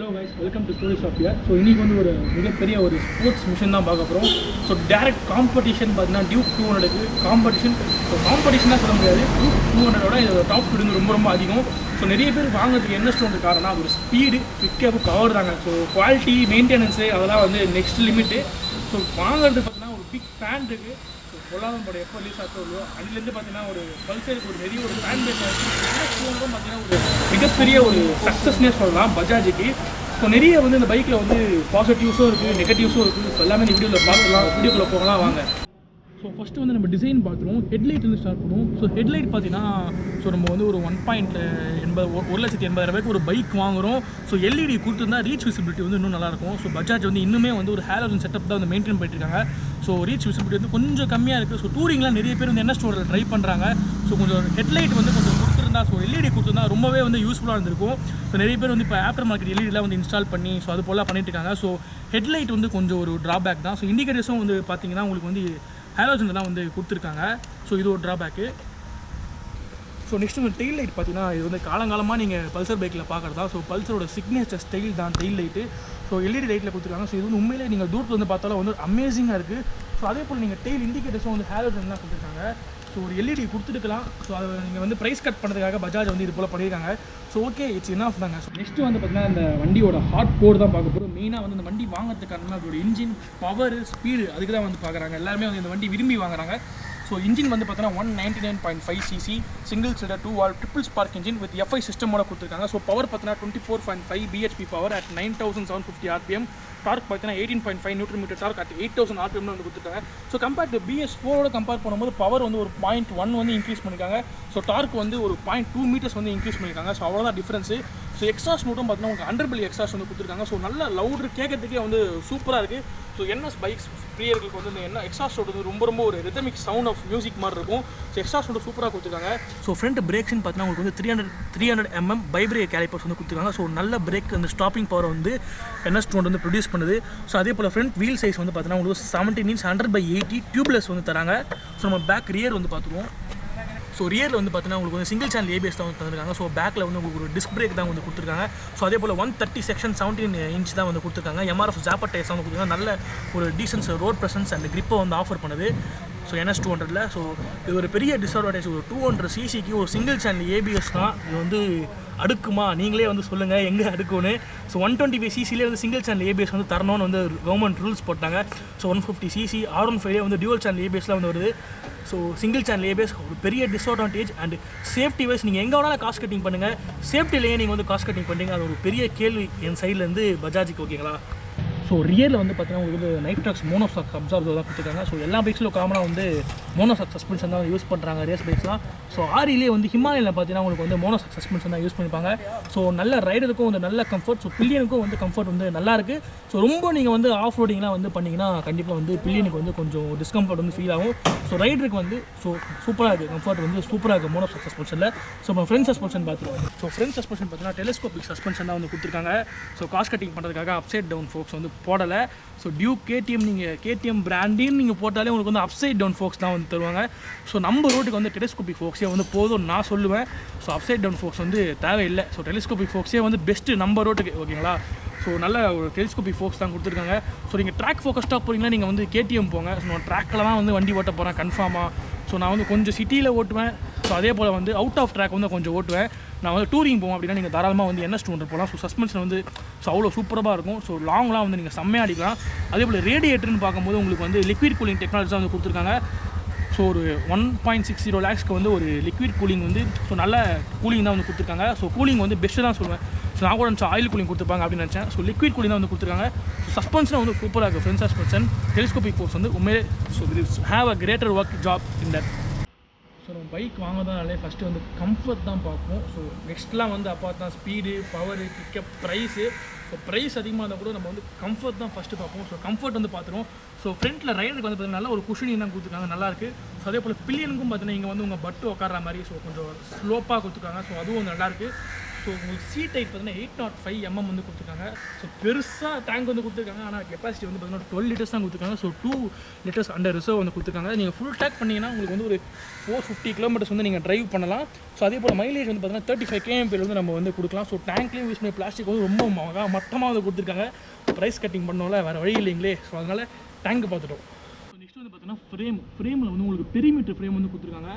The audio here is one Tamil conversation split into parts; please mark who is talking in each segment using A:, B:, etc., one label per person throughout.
A: Hello guys, welcome to Stories of Here. So இன்னைக்கு வந்து ஒரு மிகப்பெரிய ஒரு ஸ்போர்ட்ஸ் மிஷன் தான் பார்க்க போகிறோம். ஸோ டேரக்ட் காம்படிஷன் பார்த்தீங்கன்னா டியூக் 200க்கு காம்படிஷன். ஸோ காம்படிஷனாக சொல்ல முடியாது, டியூக் 200ஓட இது டாப் ஸ்பீடு வந்து ரொம்ப அதிகம். ஸோ நிறைய பேர் வாங்குறதுக்கு என்ன ஸ்டோன் காரணம் அது ஒரு ஸ்பீடு, பிக்கப், பவர் தாங்க. ஸோ குவாலிட்டி, மெயின்டெனன்ஸு அதெல்லாம் வந்து நெக்ஸ்ட் லிமிட்டு. ஸோ வாங்குறது பார்த்தீங்கன்னா ஒரு பிக் ஃபேன் இருக்குது. ஸோ பொல்லாதம் படம் எப்போ ரிலீஸ் ஆச்சோ அதுலேருந்து பார்த்தீங்கன்னா ஒரு பல்சருக்கு ஒரு பெரிய ஒரு ஃபேன் பேஸ் ஆகிடுச்சு. பார்த்தீங்கன்னா ஒரு மிகப்பெரிய ஒரு சக்ஸஸ்னே சொல்லலாம் பஜாஜுக்கு. ஸோ நிறைய வந்து இந்த பைக்கில் வந்து பாசிட்டிவ்ஸும் இருக்குது, நெகட்டிவ்ஸும் இருக்குது. ஸோ எல்லாமே இந்த வீடியோவில் பார்த்துக்கலாம், வீடியோக்குள்ளே போகலாம் வாங்க. ஸோ ஃபஸ்ட்டு வந்து நம்ம டிசைன் பார்த்துருவோம். ஹெட்லைட் வந்து ஸ்டார்ட் பண்ணுவோம். ஸோ ஹெட்லைட் பார்த்தீங்கன்னா ஸோ நம்ம வந்து ஒரு 1,80,000 ஒரு பைக் வாங்குகிறோம். ஸோ எல்இடி கொடுத்துருந்தா ரீச் விசிபிலிட்டி வந்து இன்னும் நல்லாயிருக்கும். ஸோ பஜாஜ் வந்து இன்னுமே வந்து ஒரு ஹேலோஜன் செட்டப் தான் வந்து மெயின்டைன் பண்ணிட்டுருக்காங்க. ஸோ ரீச் விசிபிலிட்டி வந்து கொஞ்சம் கம்மியாக இருக்குது. ஸோ டூரிங்லாம் நிறைய பேர் வந்து என்ன ஸ்டோரில் ட்ரை பண்ணுறாங்க. ஸோ கொஞ்சம் ஹெட்லைட் வந்து கொஞ்சம் கொடுத்துருந்தா, ஸோ எல்இடி கொடுத்துருந்தா ரொம்பவே வந்து யூஸ்ஃபுல்லாக இருந்திருக்கும். ஸோ நிறைய பேர் வந்து இப்போ ஆஃப்டர் மார்க்கெட் எல்இடிலாம் வந்து இன்ஸ்டால் பண்ணி ஸோ அது போல் பண்ணிட்டு இருக்காங்க. ஸோ ஹெட்லைட் வந்து கொஞ்சம் ஒரு ட்ராபேக் தான். ஸோ இண்டிகேட்டர்ஸும் வந்து பார்த்தீங்கன்னா உங்களுக்கு வந்து ஹேலோஜன் தான் வந்து கொடுத்துருக்காங்க. ஸோ இது ஒரு ட்ராபேக்கு. ஸோ நெக்ஸ்ட் வந்து டெயில் லைட் பார்த்தீங்கன்னா இது வந்து காலங்காலமாக நீங்கள் பல்சர் பைக்கில் பார்க்குறதா. ஸோ பல்சரோட சிக்னேச்சர் ஸ்டைல் தான் டெயில் லைட்டு. ஸோ எல்இடி லைட்டில் கொடுத்துருக்காங்க. ஸோ இது வந்து உண்மையிலே நீங்கள் தூரத்தில் வந்து பார்த்தாலும் வந்து அமேசிங்காக இருக்குது. ஸோ அதே போல் நீங்கள் டெயில் இண்டிகேட்டர்ஸும் வந்து ஹேலோஜன் தான் கொடுத்துருக்காங்க. ஸோ ஒரு எல்இடி கொடுத்துருக்கலாம். ஸோ அதை நீங்கள் வந்து ப்ரைஸ் கட் பண்ணுறதுக்காக பஜாஜ் வந்து இது போல் பண்ணியிருக்காங்க. ஸோ ஓகே, இட்ஸ் இனஃப் தாங்க. ஸோ நெக்ஸ்ட் வந்து பார்த்தீங்கன்னா இந்த வண்டியோட ஹார்ட் கோர் தான் பார்க்க போகிறோம். மெயினாக வந்து இந்த வண்டி வாங்குறதுக்கான அதோட இன்ஜின் பவர், ஸ்பீடு அதுக்கு தான் வந்து பார்க்குறாங்க. எல்லாருமே வந்து இந்த வண்டி விரும்பி வாங்குறாங்க. ஸோ இன்ஜின் வந்து பார்த்தீங்கன்னா 199.5 cc single cylinder 2 valve triple spark engine with FI சிஸ்டமோட கொடுத்துருக்காங்க. ஸோ பவர் பார்த்தீங்கன்னா 24.5 bhp power at 9750 rpm. Torque பார்த்தீங்கன்னா 18.5 Nm டார்க் அட் 8000 rpm வந்து கொடுத்துருக்காங்க. So compare to BS4 compare பண்ணும்போது பவர் வந்து ஒரு 0.1 வந்து இன்க்ரீஸ் பண்ணியிருக்காங்க. ஸோ டார்க் வந்து ஒரு 0.2 மீட்டர்ஸ் வந்து இன்க்ரீஸ் பண்ணியிருக்காங்க. ஸோ அவ்வளோதான் டிஃப்ரென்ஸு. ஸோ எக்ஸாஸ்ட் மட்டும் பார்த்தீங்கன்னா உங்களுக்கு அண்டர்பெல்லி எக்ஸாஸ்ட் வந்து கொடுத்துருக்காங்க. ஸோ நல்ல லவுட்ரு கேட்கறதுக்கே வந்து சூப்பராக இருக்குது. ஸோ என்எஸ் பைக்ஸ் பிரியர்களுக்கு வந்து இந்த என்ன எக்ஸாஸ்ட் வந்து ரொம்ப ஒரு ரிதமிக் சவுண்ட் ஆஃப் மியூசிக் மாதிரி இருக்கும். ஸோ எக்ஸாஸ்ட் வந்து சூப்பராக கொடுத்துருக்காங்க. ஸோ ஃப்ரண்ட் பிரேக்ஸ்ன்னு பார்த்தீங்கன்னா உங்களுக்கு வந்து 300 mm பைப்ரேக் கேலிப்பர்ஸ் வந்து கொடுத்துருக்காங்க. ஸோ நல்ல பிரேக் அந்த ஸ்டாப்பிங் பவர் வந்து NS 200 வந்து ப்ரொடியூஸ் பண்ணுது. ஸோ அதே போல் ஃப்ரண்ட் வீல் சைஸ் வந்து பார்த்தீங்கன்னா உங்களுக்கு 17 inch 100/80 டியூப்லெஸ் வந்து தராங்க. ஸோ நம்ம பேக் ரியர் வந்து பார்த்துருவோம். ஸோ ரியரில் வந்து பார்த்தீங்கன்னா உங்களுக்கு வந்து சிங்கிள் சேனல் ABS தான் வந்து தந்துருக்காங்க. ஸோ பேக்கில் வந்து உங்களுக்கு ஒரு டிஸ்க் பிரேக் தான் வந்து கொடுத்துருக்காங்க. ஸோ அதே போல் 130 செக்ஷன் 17 inch தான் வந்து கொடுத்துருக்காங்க. MRF ஜாப்பர் டயர்ஸ் தான் கொடுத்துருக்காங்க. நல்ல ஒரு டீசன்ஸ் ரோட் ப்ரெசன்ஸ் அண்ட் கிரிப்பை வந்து ஆஃபர் பண்ணுது. ஸோ NS 200ல் ஸோ இது ஒரு பெரிய டிஸ்அட்வான்டேஜ். ஒரு 200 cc ஒரு சிங்கிள் சேனல் ABS தான். இது வந்து அடுக்குமா நீங்களே வந்து சொல்லுங்கள் எங்கே அடுக்குன்னு. ஸோ 125 cc வந்து சிங்கிள் சேனல் ABS வந்து தரணும்னு வந்து கவர்மெண்ட் ரூல்ஸ் போட்டாங்க. ஸோ 150 cc R15 வந்து டியூவல் சேனல் ABSலாம் வந்து வருது. ஸோ சிங்கிள் சேனல் ABS ஒரு பெரிய டிஸ்அட்வான்டேஜ். அண்ட் சேஃப்டி வைஸ் நீங்கள் எங்கே வேணாலும் காஸ்ட் கட்டிங் பண்ணுங்கள், சேஃப்டிலேயே நீங்கள் வந்து காஸ்ட் கட்டிங் பண்ணுறீங்க. அது ஒரு பெரிய கேள்வி என் சைட்லேருந்து பஜாஜுக்கு. ஓகேங்களா? ஸோ ரியரில் வந்து பார்த்தீங்கன்னா உங்களுக்கு வந்து நைட்ராக்ஸ் மோனோசாக் அப்சார்பர் தான் கொடுத்துருக்காங்க. ஸோ எல்லா பைக்ஸிலும் காமனாக வந்து மோனோசாக் சஸ்பென்ஷன் தான் யூஸ் பண்ணுறாங்க ரேஸ் பைக்ஸ்லாம். ஸோ ஆரிலே வந்து ஹிமாலயில் பார்த்தீங்கன்னா உங்களுக்கு வந்து மோனோசாக் சஸ்பென்ஷன் தான் யூஸ் பண்ணிப்பாங்க. ஸோ நல்ல ரைடருக்கும் வந்து நல்ல கம்ஃபர்ட். ஸோ பில்லியனுக்கும் வந்து கம்ஃபர்ட் வந்து நல்லாயிருக்கு. ஸோ ரொம்ப நீங்கள் வந்து ஆஃப் ரோடிங்லாம் வந்து பண்ணிங்கன்னா கண்டிப்பாக வந்து பில்லியனுக்கு வந்து கொஞ்சம் டிஸ்கம்ஃபர்ட் வந்து ஃபீல் ஆகும். ஸோ ரைடருக்கு வந்து ஸோ சூப்பராக இருக்குது, கம்ஃபர்ட் வந்து சூப்பராக இருக்குது மோனோசாக் சஸ்பென்ஷனில். ஸோ நம்ம ஃப்ரண்ட் சஸ்பென்ஷன் பார்த்துருவோம். ஸோ ஃப்ரண்ட் சஸ்பென்ஷன் பார்த்தீங்கன்னா டெலிஸ்கோபிக் சஸ்பென்ஷன் தான் வந்து கொடுத்துருக்காங்க. ஸோ காஸ்ட் கட்டிங் பண்ணுறதுக்காக அப்சைட் டவுன் ஃபோக்ஸ் வந்து போடலை. ஸோ டியூக் KTM நீங்கள் KTM பிராண்டின்னு நீங்கள் போட்டாலே உங்களுக்கு வந்து அப்சைட் டவுன் ஃபோக்ஸ் தான் வந்து தருவாங்க. ஸோ நம்ம ரோட்டுக்கு வந்து டெலிஸ்கோபிக் ஃபோக்ஸே வந்து போதும் நான் சொல்லுவேன். ஸோ அப்சைட் டவுன் ஃபோக்ஸ் வந்து தேவையில்லை. ஸோ டெலிஸ்கோபிக் ஃபோக்ஸே வந்து பெஸ்ட்டு நம்ம ரோட்டுக்கு. ஓகேங்களா? ஸோ நல்ல ஒரு டெலிஸ்கோபிக் ஃபோக்ஸ் தான் கொடுத்துருக்காங்க. ஸோ நீங்கள் ட்ராக் ஃபோக்கஸ்டாக போகிறீங்கன்னா நீங்கள் வந்து KTM போங்க. ஸோ நான் ட்ராக்கில் தான் வந்து வண்டி ஓட்ட போகிறேன் கன்ஃபார்மாக. ஸோ நான் வந்து கொஞ்சம் சிட்டியில் ஓட்டுவேன். ஸோ அதே போல் வந்து அவுட் ஆஃப் ட்ராக் வந்து கொஞ்சம் ஓட்டுவேன். நான் வந்து டூரிங் போவோம் அப்படின்னா நீங்கள் தாராளமாக வந்து NS 200 போகலாம். ஸோ சஸ்பென்ஷன் வந்து ஸோ அவ்வளோ சூப்பராக இருக்கும். ஸோ லாங்லாம் வந்து நீங்கள் செம்மையாக அடிக்கலாம். அதே போல் ரேடியேட்டர்னு பார்க்கும்போது உங்களுக்கு வந்து லிக்விட் கூலிங் டெக்னாலஜி தான் வந்து கொடுத்துருக்காங்க. ஸோ ஒரு 1.60 lakhsக்கு வந்து ஒரு லிக்விட் கூலிங் வந்து ஸோ நல்ல கூலிங் தான் வந்து கொடுத்துருக்காங்க. ஸோ கூலிங் வந்து பெஸ்ட்டு தான் சொல்லுவேன். ஸோ நான் கூட நினச்சேன் ஆயில் கூலிங் கொடுத்துருப்பாங்க அப்படின்னு நினச்சேன். ஸோ லிக்விட் கூலிங் தான் வந்து கொடுத்துருக்காங்க. ஸோ சஸ்பென்ஷன் வந்து சூப்பராக இருக்குது. ஃப்ரண்ட் சஸ்பென்ஷன் டெலிஸ்கோபிக் ஃபோர்ஸ் வந்து உண்மையிலே so have a greater work job in that. So நம்ம பைக் வாங்குறதுனாலே ஃபஸ்ட்டு வந்து கம்ஃபர்ட் தான் பார்ப்போம். ஸோ நெக்ஸ்ட்லாம் வந்து அப்போ தான் speed, power, pickup, price. So price அதிகமாக இருந்தால் கூட நம்ம வந்து கம்ஃபர்ட் தான் ஃபஸ்ட்டு பார்ப்போம். ஸோ கம்ஃபர்ட் வந்து பார்த்துருவோம். ஸோ ஃப்ரண்ட்டில் ரைடருக்கு வந்து பார்த்தீங்கன்னா நல்ல ஒரு குஷனிங் தான் கொடுத்துருக்காங்க, நல்லாயிருக்கு. ஸோ அதே போல் பில்லியனுக்கும் பார்த்தீங்கன்னா இங்கே வந்து உங்கள் பட்டு உட்கார மாதிரி ஸோ கொஞ்சம் ஸ்லோப்பாக கொடுத்துருக்காங்க. ஸோ அதுவும் வந்து நல்லாயிருக்கு. ஸோ உங்களுக்கு சீட் டைட் பார்த்தீங்கன்னா 805 mm வந்து கொடுத்துருக்காங்க. ஸோ பெருசாக டேங்க் வந்து கொடுத்துருக்காங்க. ஆனால் கெப்பாசிட்டி வந்து பார்த்தீங்கன்னா 12 liters தான் கொடுத்துருக்காங்க. ஸோ 2 liters அண்டர் ரிசர்வ் வந்து கொடுத்துருக்காங்க. நீங்கள் ஃபுல் டேக் பண்ணிங்கன்னா உங்களுக்கு வந்து ஒரு 450 kilometers வந்து நீங்கள் ட்ரைவ் பண்ணலாம். ஸோ அதே போல் மைலேஜ் வந்து பார்த்தீங்கன்னா 35 kmpl வந்து நம்ம வந்து கொடுக்கலாம். ஸோ டேங்க்லேயும் யூஸ் பண்ணி பிளாஸ்டிக் வந்து ரொம்ப மட்டமாக வந்து கொடுத்துருக்காங்க. ப்ரைஸ் கட்டிங் பண்ணோம்ல வேறு வழி இல்லைங்களே. ஸோ அதனால் டேங்க் பார்த்துட்டோம். ஸோ நெக்ஸ்ட் வந்து பார்த்தீங்கன்னா ஃப்ரேமில் வந்து உங்களுக்கு பெரிமீட்டர் ஃப்ரேம் வந்து கொடுத்துருக்காங்க.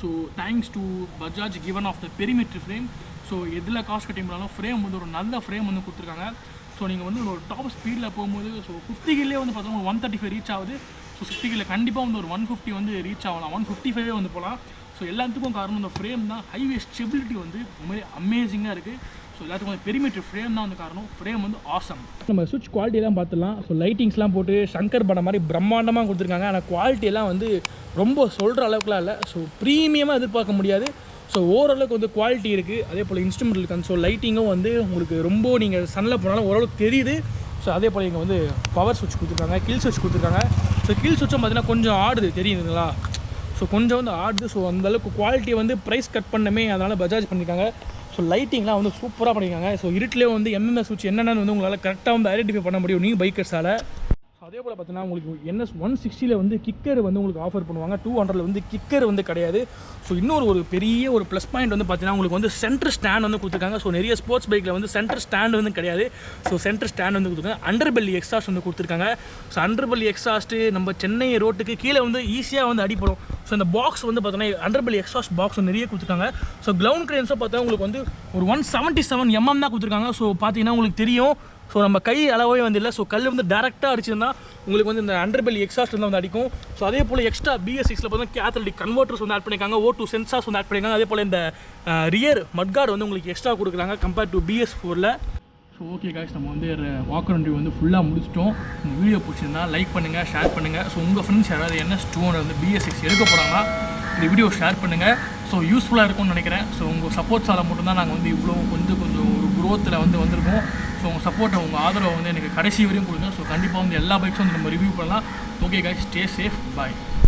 A: So thanks to Bajaj given of the perimeter frame. So எதில் காஸ்ட் கட்டிங் பண்ணாலும் ஃப்ரேம் வந்து ஒரு நல்ல ஃப்ரேம் வந்து கொடுத்துருக்காங்க. ஸோ நீங்கள் வந்து ஒரு டாப் ஸ்பீடில் போகும்போது ஸோ 50 கிலே வந்து பார்த்தோம்னா 135 ரீச் ஆகுது. ஸோ 60 கிலே கண்டிப்பாக வந்து ஒரு 150 வந்து ரீச் ஆகலாம், 155 வந்து போகலாம். ஸோ எல்லாத்துக்கும் காரணம் இந்த ஃப்ரேம் தான். ஹைவே ஸ்டெபிலிட்டி வந்து ரொம்ப அமேசிங்காக இருக்குது. ஸோ எல்லாத்துக்கும் வந்து பெரிமீட்டர் ஃப்ரேம் தான் வந்து காரணம். ஃப்ரேம் வந்து ஆசம். நம்ம சுவிட்ச் குவாலிட்டியெல்லாம் பார்த்துலாம். ஸோ லைட்டிங்ஸ்லாம் போட்டு சங்கர் படம் மாதிரி பிரம்மாண்டமாக கொடுத்துருக்காங்க. ஆனால் குவாலிட்டியெல்லாம் வந்து ரொம்ப சொல்கிற அளவுக்குலாம் இல்லை. ஸோ ப்ரீமியமாக எதிர்பார்க்க முடியாது. ஸோ ஓரளவுக்கு வந்து குவாலிட்டி இருக்குது. அதே போல் இன்ஸ்ட்ருமெண்டல் கன்சோல் லைட்டிங்கும் வந்து உங்களுக்கு ரொம்ப நீங்கள் சன்னில் போனாலும் ஓரளவுக்கு தெரியுது. ஸோ அதே போல் இங்கே வந்து பவர் சுவிட்ச் கொடுத்துருக்காங்க, கில் சுவிட்ச் கொடுத்துருக்காங்க. ஸோ கில் சுவிட்சும் பார்த்தீங்கன்னா கொஞ்சம் ஆடுது தெரியுதுங்களா. ஸோ கொஞ்சம் வந்து ஆடுது. ஸோ அந்தளவுக்கு குவாலிட்டியை வந்து ப்ரைஸ் கட் பண்ணமே அதனால் பஜாஜ் பண்ணியிருக்காங்க. ஸோ லைட்டிங்லாம் வந்து சூப்பராக பண்ணியிருக்காங்க. ஸோ இருட்டிலே வந்து என்னென்ன சுவிட்ச் என்னென்னு வந்து உங்களால் கரெக்டாக வந்து ஐடென்டிஃபை பண்ண முடியும் நீங்கள் பைக்கர்ஸால். ஸோ அதே போல் பார்த்தீங்கன்னா உங்களுக்கு NS 160 வந்து கிக்கர் வந்து உங்களுக்கு ஆஃபர் பண்ணுவாங்க. 200 வந்து கிக்கர் வந்து கிடையாது. ஸோ இன்னொரு ஒரு பெரிய ஒரு ப்ளஸ் பாயிண்ட் வந்து பார்த்தீங்கன்னா உங்களுக்கு வந்து சென்டர் ஸ்டாண்ட் வந்து கொடுத்துருக்காங்க. ஸோ நிறைய ஸ்போர்ட்ஸ் பைக்கில் வந்து சென்டர் ஸ்டாண்ட் வந்து கிடையாது. ஸோ சென்டர் ஸ்டாண்ட் வந்து கொடுத்துருக்காங்க. அண்டர்பெல்லி எக்ஸாஸ்ட் வந்து கொடுத்துருக்காங்க. ஸோ அண்டர்பெல்லி எக்ஸாஸ்ட்டு நம்ம சென்னை ரோட்டுக்கு கீழே வந்து ஈஸியாக வந்து அடிப்படும். ஸோ இந்த பாக்ஸ் வந்து பார்த்தீங்கன்னா அண்டர்பெல்லி எக்ஸாஸ்ட் பாக்ஸ் வந்து நிறைய கொடுத்துருக்காங்க. ஸோ கிரவுண்ட் கிளியரன்ஸாக பார்த்தா உங்களுக்கு வந்து ஒரு 177 mm தான் கொடுத்துருக்காங்க. ஸோ பார்த்தீங்கன்னா உங்களுக்கு தெரியும். ஸோ நம்ம கை அளவே வந்து இல்லை. ஸோ கல் வந்து டேரெக்டாக அடிச்சிருந்தா உங்களுக்கு வந்து இந்த அண்டர்பெல்லி எக்ஸாஸ்ட் வந்து அடிக்கும். ஸோ அதே போல் எக்ஸ்ட்ரா BS6ல் பார்த்தீங்கன்னா கேத்தலிக் கன்வெர்ட்டர்ஸ் வந்து ஆட் பண்ணியிருக்காங்க, O2 சென்சார்ஸ் வந்து ஆட் பண்ணியிருக்காங்க. அதே போல் இந்த ரியர் மட்கார்டு வந்து உங்களுக்கு எக்ஸ்ட்ரா கொடுக்குறாங்க கம்பேர்ட் டு BS4ல். ஸோ ஓகே காய்ஸ், நம்ம வந்து வாக் அரவுண்ட் ரிவ்யூ வந்து ஃபுல்லாக முடிச்சிட்டோம். இந்த வீடியோ பிடிச்சிருந்தா லைக் பண்ணுங்கள், ஷேர் பண்ணுங்கள். ஸோ உங்கள் ஃப்ரெண்ட்ஸ் யாராவது NS 200 வந்து BS6 எடுக்க போகிறாங்கன்னா இந்த வீடியோ ஷேர் பண்ணுங்கள். ஸோ யூஸ்ஃபுல்லாக இருக்கும்னு நினைக்கிறேன். ஸோ உங்கள் சப்போர்ட்ஸால் மட்டும்தான் நாங்கள் வந்து இவ்வளோ கொஞ்சம் ஒரு க்ரோத்தில் வந்திருக்கோம். ஸோ உங்கள் சப்போர்ட்டை, உங்கள் ஆதரவை வந்து எனக்கு கடைசி வரையும் கொடுங்க. ஸோ கண்டிப்பாக வந்து எல்லா பைக்ஸும் வந்து நம்ம ரிவ்யூ பண்ணலாம். ஓகே காய்ஸ், ஸ்டே சேஃப், பாய்.